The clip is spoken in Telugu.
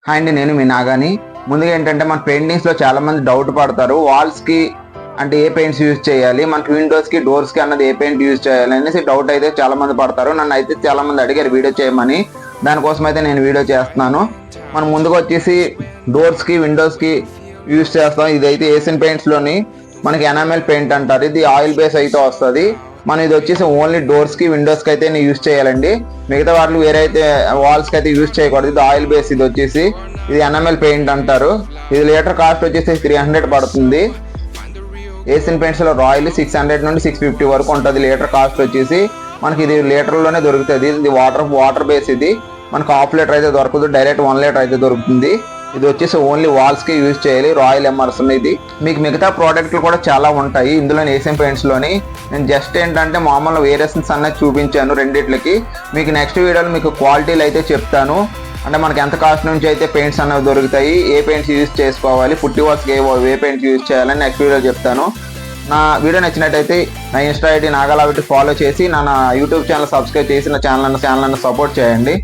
హాయ్ అండి, నేను మీ నాగాని. ముందుగా ఏంటంటే మన పెయింటింగ్స్లో చాలామంది డౌట్ పడతారు, వాల్స్కి అంటే ఏ పెయింట్స్ యూజ్ చేయాలి, మనకి విండోస్కి డోర్స్కి అన్నది ఏ పెయింట్ యూజ్ చేయాలి అనేసి డౌట్ అయితే చాలామంది పడతారు. నన్ను అయితే చాలామంది అడిగారు వీడియో చేయమని. దానికోసం అయితే నేను వీడియో చేస్తున్నాను. మనం ముందుగా వచ్చేసి డోర్స్కి విండోస్కి యూజ్ చేస్తాం. ఇదైతే ఏషియన్ పెయింట్స్లోని మనకి ఎనామెల్ పెయింట్ అంటారు. ఇది ఆయిల్ బేస్ అయితే వస్తుంది. మనం ఇది వచ్చేసి ఓన్లీ డోర్స్కి విండోస్కి అయితే యూజ్ చేయాలండి. మిగతా వాటికి వేరే అయితే వాల్స్కి అయితే యూజ్ చేయకూడదు. ఇది ఆయిల్ బేస్. ఇది వచ్చేసి ఇది ఎనామెల్ పెయింట్ అంటారు. ఇది లీటర్ కాస్ట్ వచ్చేసి 300 పడుతుంది. ఏషియన్ పెయింట్స్లో రాయల్ 600 నుండి 650 వరకు ఉంటుంది లీటర్ కాస్ట్ వచ్చేసి. మనకి ఇది లీటర్లోనే దొరుకుతుంది. ఇది వాటర్ బేస్. ఇది మనకు హాఫ్ లీటర్ అయితే దొరకదు, డైరెక్ట్ 1 లీటర్ అయితే దొరుకుతుంది. ఇది వచ్చేసి ఓన్లీ వాల్స్కి యూజ్ చేయాలి. Royal Emerson. ఇది మీకు మిగతా ప్రోడక్ట్లు కూడా చాలా ఉంటాయి ఇందులో ఏషియన్ పెయింట్స్లోని. నేను జస్ట్ ఏంటంటే మామూలు వేరియేషన్స్ అనేది చూపించాను రెండిట్లకి. మీకు నెక్స్ట్ వీడియోలో మీకు క్వాలిటీలు అయితే చెప్తాను. అంటే మనకి ఎంత కాస్ట్ నుంచి అయితే పెయింట్స్ అనేవి దొరుకుతాయి, ఏ పెయింట్స్ యూజ్ చేసుకోవాలి, పుట్టి వాల్స్కి ఏ పెయింట్స్ యూజ్ చేయాలని నెక్స్ట్ వీడియో చెప్తాను. నా వీడియో నచ్చినట్టయితే నా ఇన్స్టా ఐడి నాగాలా పెట్టి ఫాలో చేసి నా యూట్యూబ్ ఛానల్ సబ్స్క్రైబ్ చేసి నా ఛానల్ సపోర్ట్ చేయండి.